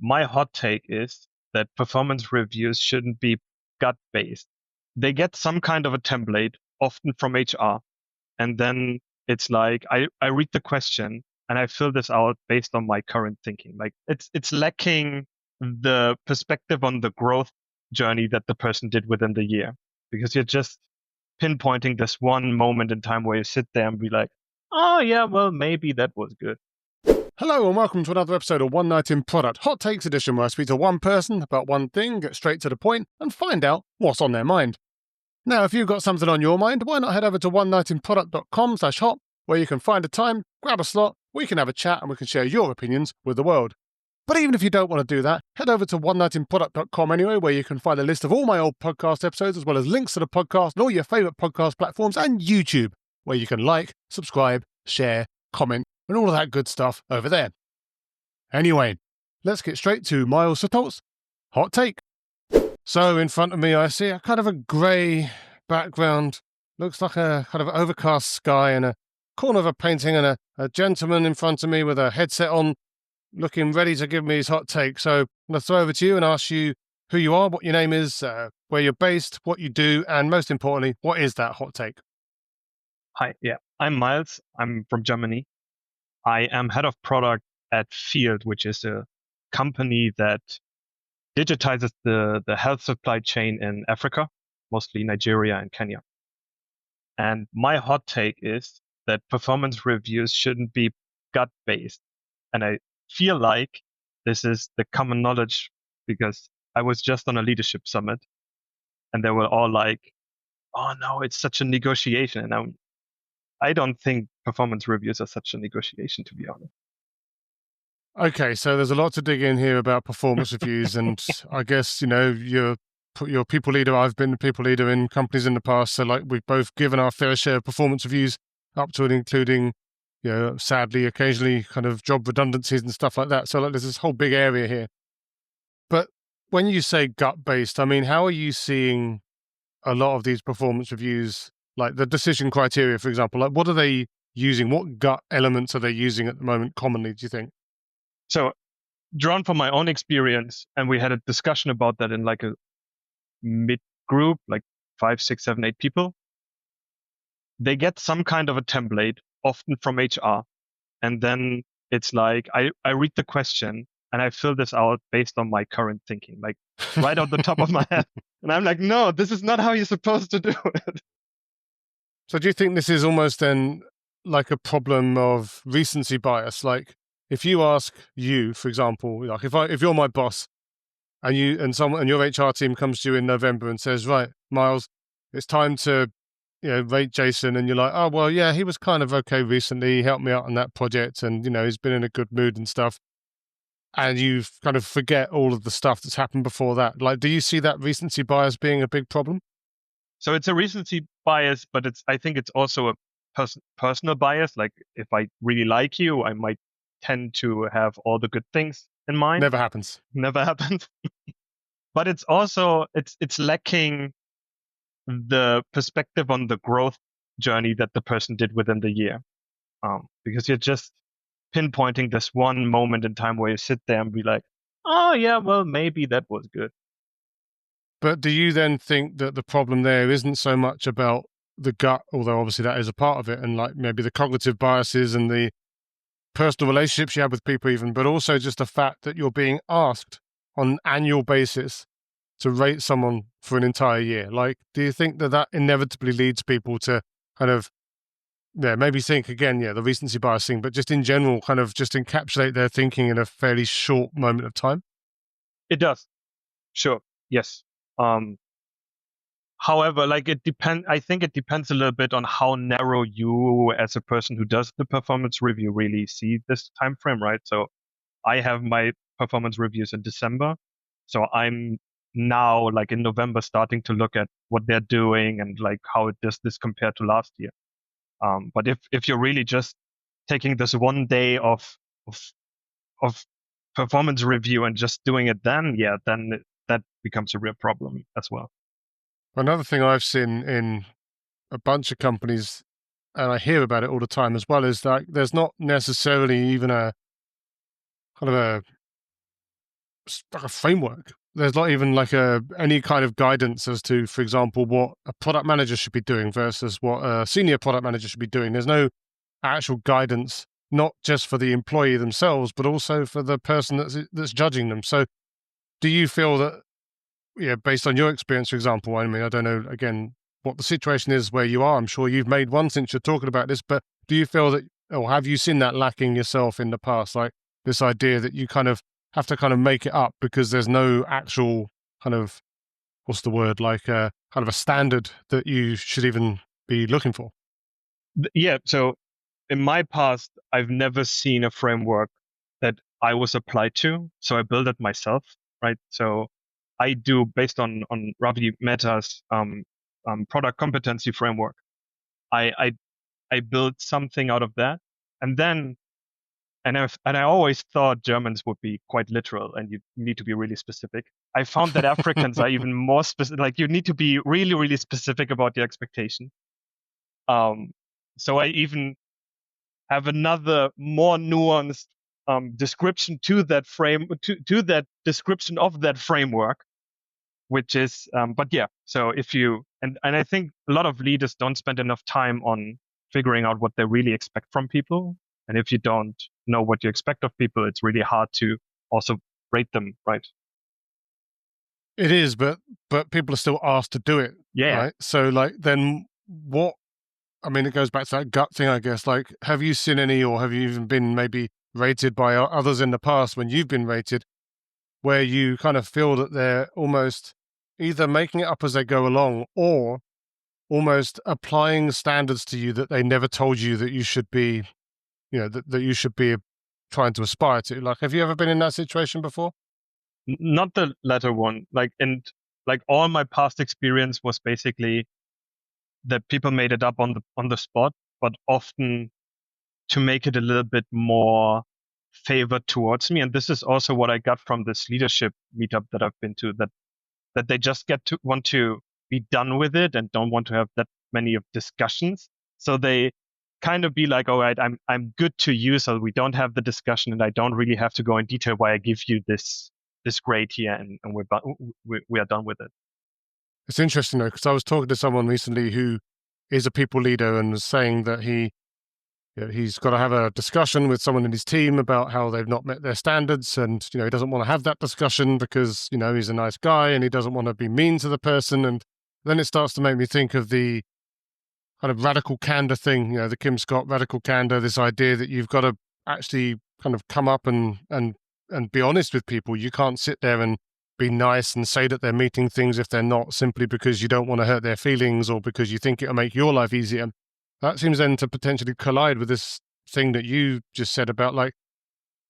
My hot take is that performance reviews shouldn't be gut based. They get some kind of a template, often from HR, and then it's like I read the question and I fill this out based on my current thinking. Like it's lacking the perspective on the growth journey that the person did within the year, because you're just pinpointing this one moment in time where you sit there and be like, oh yeah, well maybe that was good. Hello and welcome to another episode of One Night in Product, Hot Takes Edition, where I speak to one person about one thing, get straight to the point, and find out what's on their mind. Now, if you've got something on your mind, why not head over to onenightinproduct.com/hot, where you can find a time, grab a slot, we can have a chat and we can share your opinions with the world. But even if you don't want to do that, head over to onenightinproduct.com anyway, where you can find a list of all my old podcast episodes, as well as links to the podcast and all your favourite podcast platforms, and YouTube, where you can like, subscribe, share, comment, and all of that good stuff over there. Anyway, let's get straight to Myles Sutholt's hot take. So in front of me, I see a kind of a grey background. Looks like a kind of overcast sky and a corner of a painting and a gentleman in front of me with a headset on, looking ready to give me his hot take. So I'm going to throw over to you and ask you who you are, what your name is, where you're based, what you do, and most importantly, what is that hot take? Hi, yeah, I'm Miles. I'm from Germany. I am head of product at Field, which is a company that digitizes the health supply chain in Africa, mostly Nigeria and Kenya. And my hot take is that performance reviews shouldn't be gut based. And I feel like this is the common knowledge, because I was just on a leadership summit and they were all like, oh no, it's such a negotiation. And I don't think performance reviews are such a negotiation, to be honest. Okay, so there's a lot to dig in here about performance reviews, and I guess, you're people leader. I've been the people leader in companies in the past, so like we've both given our fair share of performance reviews, up to and including, sadly, occasionally kind of job redundancies and stuff like that. So like there's this whole big area here. But when you say gut-based, I mean, how are you seeing a lot of these performance reviews, like the decision criteria, for example? Like what are they using? What gut elements are they using at the moment commonly, do you think? So, drawn from my own experience, and we had a discussion about that in like a mid group, like 5, 6, 7, 8 people. They get some kind of a template, often from HR, and then it's like I read the question and I fill this out based on my current thinking, like right out the top of my head. And I'm like, no, this is not how you're supposed to do it. So do you think this is almost then like a problem of recency bias? Like if you ask you, for example, like if you're my boss and your HR team comes to you in November and says, right, Miles, it's time to rate Jason, and you're like, oh well, yeah, he was kind of okay recently. He helped me out on that project, and he's been in a good mood and stuff. And you kind of forget all of the stuff that's happened before that. Like, do you see that recency bias being a big problem? So it's a recency bias, but I think it's also a personal bias. Like if I really like you, I might tend to have all the good things in mind. Never happens. Never happens. But it's also it's lacking the perspective on the growth journey that the person did within the year, because you're just pinpointing this one moment in time where you sit there and be like, oh yeah, well maybe that was good. But do you then think that the problem there isn't so much about the gut, although obviously that is a part of it, and like maybe the cognitive biases and the personal relationships you have with people even, but also just the fact that you're being asked on an annual basis to rate someone for an entire year? Like, do you think that inevitably leads people to kind of, maybe think again, the recency bias thing, but just in general, kind of just encapsulate their thinking in a fairly short moment of time? It does. Sure. Yes. However, like I think it depends a little bit on how narrow you, as a person who does the performance review, really see this time frame, right? So I have my performance reviews in December. So I'm now, like in November, starting to look at what they're doing and like how does this compare to last year. But if you're really just taking this one day of performance review and just doing it, then that becomes a real problem as well. Another thing I've seen in a bunch of companies, and I hear about it all the time as well, is that there's not necessarily even a kind of like a framework. There's not even like any kind of guidance as to, for example, what a product manager should be doing versus what a senior product manager should be doing. There's no actual guidance, not just for the employee themselves, but also for the person that's judging them. So, do you feel that, yeah, based on your experience, for example, I mean, I don't know again what the situation is where you are. I'm sure you've made one since you're talking about this, but do you feel that, or have you seen that lacking yourself in the past? Like this idea that you kind of have to kind of make it up because there's no actual kind of, what's the word, like kind of a standard that you should even be looking for. Yeah. So in my past, I've never seen a framework that I was applied to. So I built it myself, right? So I do based on Ravi Mehta's product competency framework. I, I I built something out of that, and then and I always thought Germans would be quite literal, and you need to be really specific. I found that Africans are even more specific. Like you need to be really really specific about the expectation. Um, so I even have another more nuanced description to that to that description of that framework, which is but yeah. So if you and I think a lot of leaders don't spend enough time on figuring out what they really expect from people, and if you don't know what you expect of people, it's really hard to also rate them, right? It is, but people are still asked to do it, Yeah. right? So like, then what? I mean, it goes back to that gut thing, I guess. Like, have you seen any, or have you even been maybe rated by others in the past when you've been rated, where you kind of feel that they're almost either making it up as they go along, or almost applying standards to you that they never told you that you should be, that you should be trying to aspire to? Like, have you ever been in that situation before? Not the latter one. Like all my past experience was basically that people made it up on the spot, but often to make it a little bit more favored towards me. And this is also what I got from this leadership meetup that I've been to, that they just get to want to be done with it and don't want to have that many of discussions. So they kind of be like, all right, I'm good to you, so we don't have the discussion, and I don't really have to go in detail why I give you this grade here, and we are done with it. It's interesting though, because I was talking to someone recently who is a people leader and was saying that he's got to have a discussion with someone in his team about how they've not met their standards, and he doesn't want to have that discussion because he's a nice guy and he doesn't want to be mean to the person. And then it starts to make me think of the kind of radical candor thing, the Kim Scott radical candor, this idea that you've got to actually kind of come up and be honest with people. You can't sit there and be nice and say that they're meeting things if they're not, simply because you don't want to hurt their feelings or because you think it'll make your life easier. That seems then to potentially collide with this thing that you just said about, like,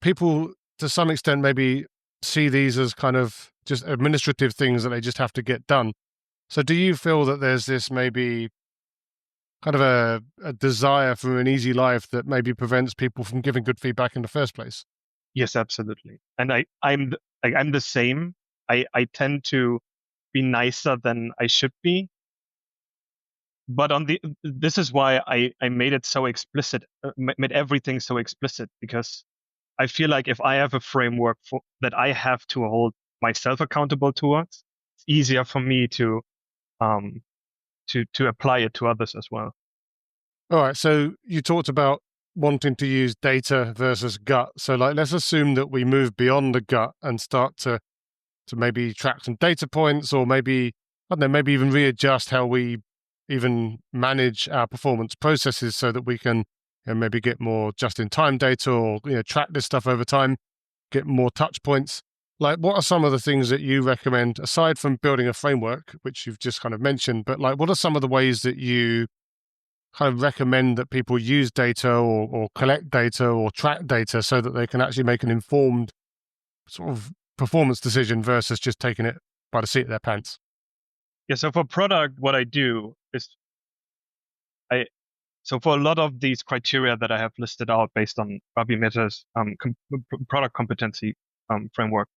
people to some extent maybe see these as kind of just administrative things that they just have to get done. So do you feel that there's this maybe kind of a desire for an easy life that maybe prevents people from giving good feedback in the first place? Yes, absolutely. And I'm the same. I tend to be nicer than I should be. But this is why I made it so explicit, made everything so explicit, because I feel like if I have a framework that I have to hold myself accountable towards, it's easier for me um to apply it to others as well. All right. So you talked about wanting to use data versus gut. So, like, let's assume that we move beyond the gut and start to maybe track some data points, or maybe, I don't know, maybe even readjust how we even manage our performance processes so that we can maybe get more just in time data, or track this stuff over time, get more touch points. Like, what are some of the things that you recommend aside from building a framework, which you've just kind of mentioned? But like, what are some of the ways that you kind of recommend that people use data, or collect data or track data so that they can actually make an informed sort of performance decision versus just taking it by the seat of their pants? Yeah. So for product, what I do is I so for a lot of these criteria that I have listed out based on Ravi Mehta's product competency framework,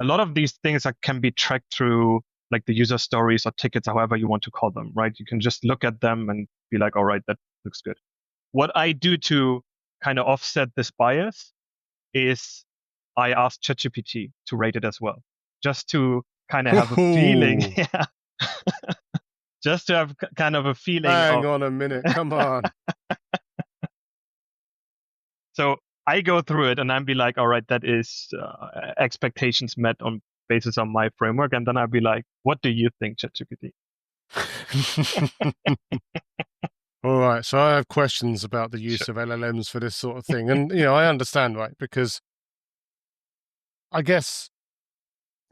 a lot of these things can be tracked through like the user stories or tickets, however you want to call them, right? You can just look at them and be like, all right, that looks good. What I do to kind of offset this bias is I asked ChatGPT to rate it as well, just to kind of have a feeling. Ooh, Yeah, just to have kind of a feeling hang of. on a minute. Come on. So I go through it and I'd be like, all right, that is expectations met on basis on my framework, and then I'd be like, what do you think, ChatGPT? All right. So I have questions about the Sure. use of LLMs for this sort of thing. And, I understand, right? Because I guess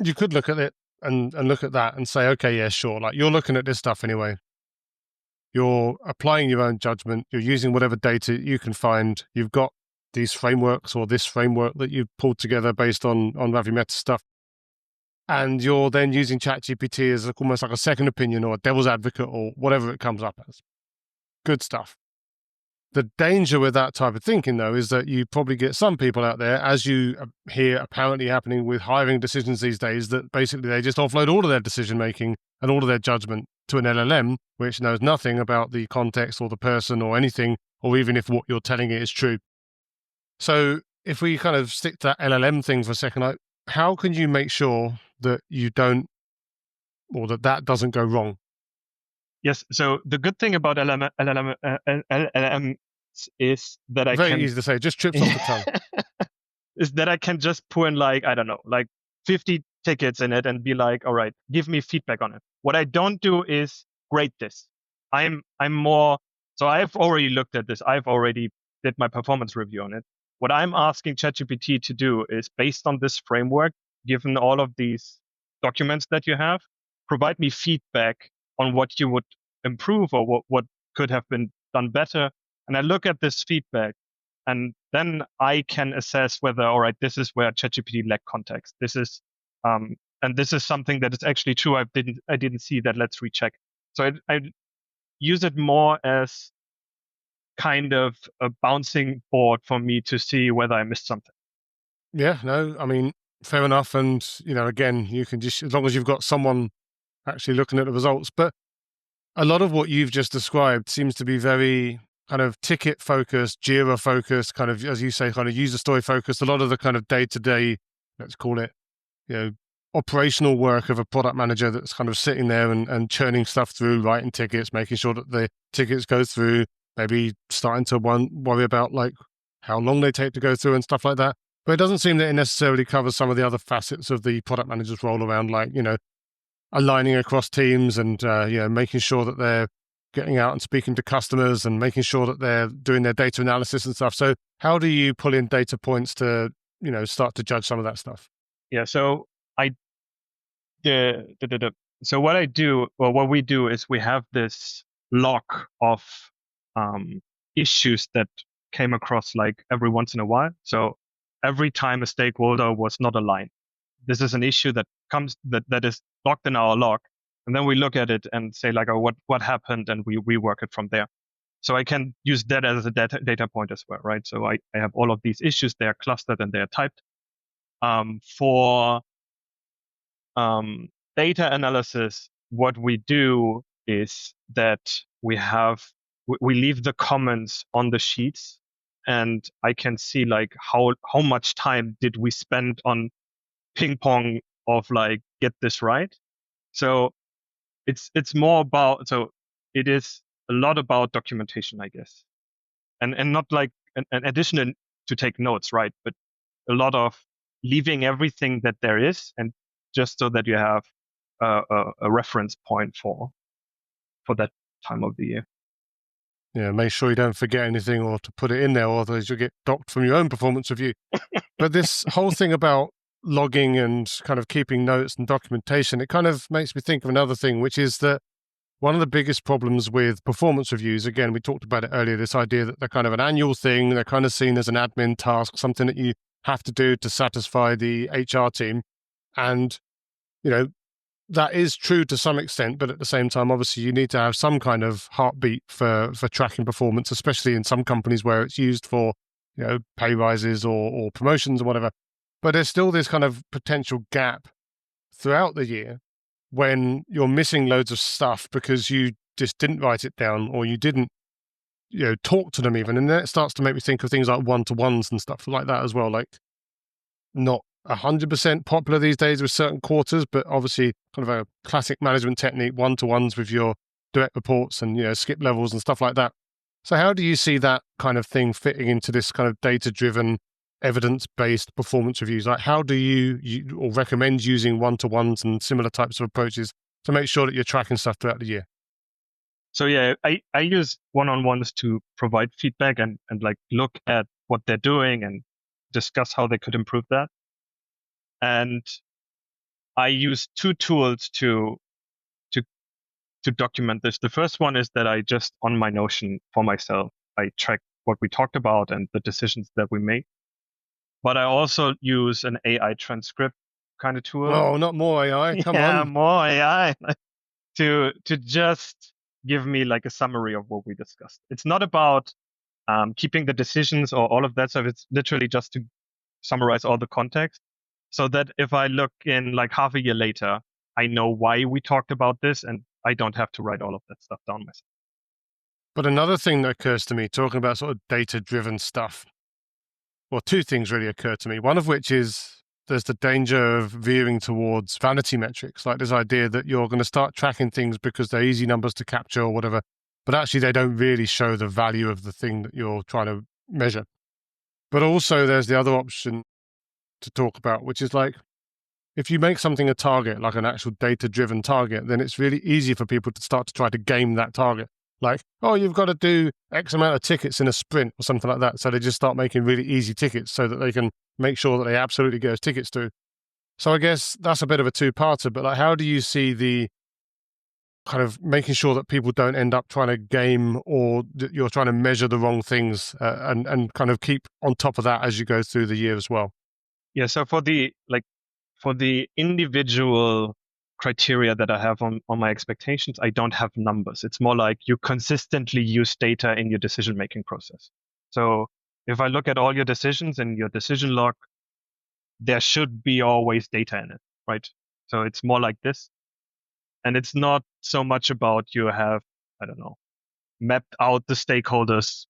you could look at it and look at that and say, okay, yeah, sure. Like you're looking at this stuff anyway. You're applying your own judgment. You're using whatever data you can find. You've got these frameworks or this framework that you've pulled together based on Ravi Mehta stuff. And you're then using ChatGPT as almost like a second opinion or a devil's advocate or whatever it comes up as. Good stuff. The danger with that type of thinking, though, is that you probably get some people out there, as you hear apparently happening with hiring decisions these days, that basically they just offload all of their decision making and all of their judgment to an LLM, which knows nothing about the context or the person or anything, or even if what you're telling it is true. So if we kind of stick to that LLM thing for a second, like, how can you make sure that you don't, or that doesn't go wrong? Yes. So the good thing about LLM is that I Very can easy to say, just trips off the tongue. is that I can just put in like, I don't know, like 50 tickets in it and be like, all right, give me feedback on it. What I don't do is grade this. I'm more, so I've already looked at this. I've already did my performance review on it. What I'm asking ChatGPT to do is based on this framework, given all of these documents that you have, provide me feedback on what you would improve or what could have been done better. And I look at this feedback and then I can assess whether, all right, this is where ChatGPT lacked context. This is, and this is something that is actually true. I didn't see that. Let's recheck. So I use it more as kind of a bouncing board for me to see whether I missed something. Yeah, no, I mean, fair enough. And, again, you can just, as long as you've got someone actually looking at the results. But a lot of what you've just described seems to be very kind of ticket focused, Jira focused, kind of, as you say, kind of user story focused. A lot of the kind of day to day, let's call it, you know, operational work of a product manager that's kind of sitting there and churning stuff through, writing tickets, making sure that the tickets go through, maybe starting to worry about like how long they take to go through and stuff like that. But it doesn't seem that it necessarily covers some of the other facets of the product manager's role around, like, aligning across teams and, making sure that they're getting out and speaking to customers and making sure that they're doing their data analysis and stuff. So how do you pull in data points to, start to judge some of that stuff? Yeah. So I the so what I do, or what we do, is we have this log of issues that came across like every once in a while. So every time a stakeholder was not aligned, this is an issue that comes that is logged in our log, and then we look at it and say like, oh, what happened, and we rework it from there. So I can use that as a data point as well, right? So I have all of these issues. They are clustered and they are typed. For data analysis, what we do is that we leave the comments on the sheets, and I can see like how much time did we spend on ping pong of like get this right. So it's more about, so it is a lot about documentation, I guess, and not like an additional to take notes, right? But a lot of leaving everything that there is, and just so that you have a reference point for that time of the year. Yeah, make sure you don't forget anything or to put it in there, or otherwise you'll get docked from your own performance review. But this whole thing about logging and kind of keeping notes and documentation, it kind of makes me think of another thing, which is that one of the biggest problems with performance reviews, again, we talked about it earlier, this idea that they're kind of an annual thing, they're kind of seen as an admin task, something that you have to do to satisfy the HR team. And, that is true to some extent, but at the same time, obviously, you need to have some kind of heartbeat for tracking performance, especially in some companies where it's used for, pay rises or promotions or whatever. But there's still this kind of potential gap throughout the year when you're missing loads of stuff because you just didn't write it down or you didn't, talk to them even. And then it starts to make me think of things like one-to-ones and stuff like that as well. Like, not 100% popular these days with certain quarters, but obviously kind of a classic management technique, one-to-ones with your direct reports and, skip levels and stuff like that. So how do you see that kind of thing fitting into this kind of data-driven, evidence-based performance reviews? Like, how do you or recommend using one-to-ones and similar types of approaches to make sure that you're tracking stuff throughout the year? So yeah, I use one-on-ones to provide feedback and like look at what they're doing and discuss how they could improve that. And I use two tools to document this. The first one is that I just on my Notion for myself, I track what we talked about and the decisions that we make. But I also use an AI transcript kind of tool. Oh, not more AI. Come Yeah, on. more AI to just give me like a summary of what we discussed. It's not about keeping the decisions or all of that stuff. It's literally just to summarize all the context so that if I look in like half a year later, I know why we talked about this and I don't have to write all of that stuff down myself. But another thing that occurs to me, talking about sort of data-driven stuff, well, two things really occur to me. One of which is there's the danger of veering towards vanity metrics, like this idea that you're going to start tracking things because they're easy numbers to capture or whatever, but actually they don't really show the value of the thing that you're trying to measure. But also there's the other option to talk about, which is like, if you make something a target, like an actual data-driven target, then it's really easy for people to start to try to game that target. Like, oh, you've got to do X amount of tickets in a sprint or something like that. So they just start making really easy tickets so that they can make sure that they absolutely get those tickets through. So I guess that's a bit of a two-parter, but like, how do you see the kind of making sure that people don't end up trying to game or that you're trying to measure the wrong things and kind of keep on top of that as you go through the year as well? Yeah. So for the individual criteria that I have on my expectations, I don't have numbers. It's more like you consistently use data in your decision-making process. So if I look at all your decisions in your decision log, there should be always data in it, right? So it's more like this. And it's not so much about you have, I don't know, mapped out the stakeholders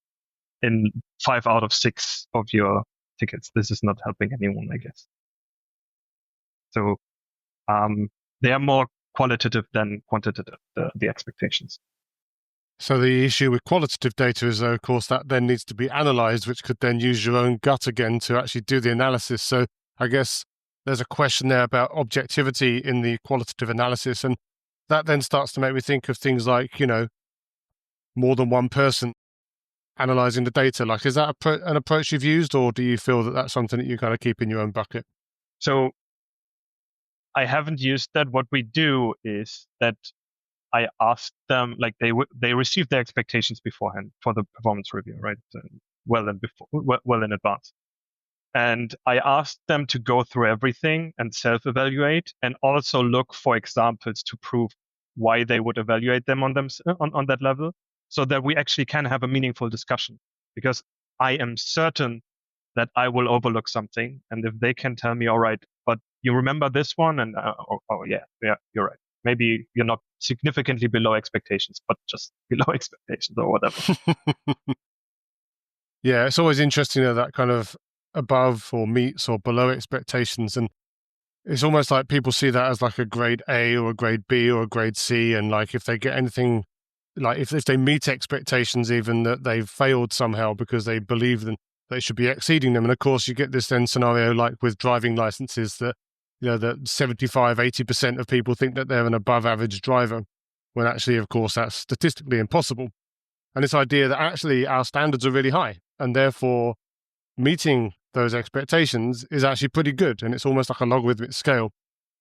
in 5 out of 6 of your tickets. This is not helping anyone, I guess. So they are more qualitative than quantitative, the expectations. So the issue with qualitative data is, of course, that then needs to be analyzed, which could then use your own gut again to actually do the analysis. So I guess there's a question there about objectivity in the qualitative analysis. And that then starts to make me think of things like, more than one person analyzing the data. Like, is that an approach you've used, or do you feel that that's something that you kind of keep in your own bucket? So I haven't used that. What we do is that I ask them, like they receive their expectations beforehand for the performance review, right? Well in advance. And I asked them to go through everything and self-evaluate and also look for examples to prove why they would evaluate them on that level so that we actually can have a meaningful discussion. Because I am certain that I will overlook something. And if they can tell me, all right, but you remember this one? And yeah, you're right. Maybe you're not significantly below expectations, but just below expectations or whatever. Yeah, it's always interesting that kind of above or meets or below expectations. And it's almost like people see that as like a grade A or a grade B or a grade C. And like if they get anything, like if they meet expectations, even that they've failed somehow because they believe that they should be exceeding them. And of course, you get this then scenario like with driving licenses that, that 75, 80% of people think that they're an above average driver, when actually, of course, that's statistically impossible. And this idea that actually our standards are really high and therefore meeting those expectations is actually pretty good. And it's almost like a logarithmic scale.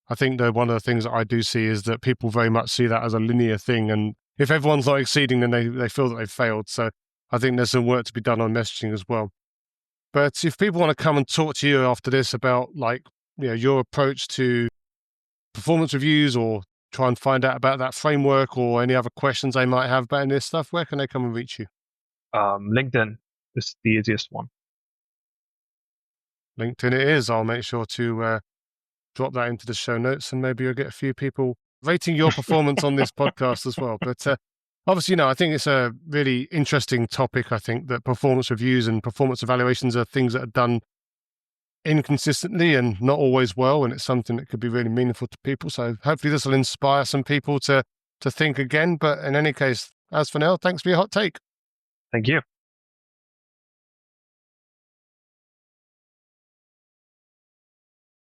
I think that one of the things that I do see is that people very much see that as a linear thing. And if everyone's not exceeding, then they feel that they've failed. So I think there's some work to be done on messaging as well. But if people want to come and talk to you after this about like, your approach to performance reviews or try and find out about that framework or any other questions they might have about this stuff, where can they come and reach you? LinkedIn is the easiest one. LinkedIn it is. I'll make sure to drop that into the show notes and maybe you'll get a few people rating your performance on this podcast as well. But obviously, I think it's a really interesting topic. I think that performance reviews and performance evaluations are things that are done inconsistently and not always well, and it's something that could be really meaningful to people. So hopefully this will inspire some people to think again. But in any case, as for now, thanks for your hot take. Thank you.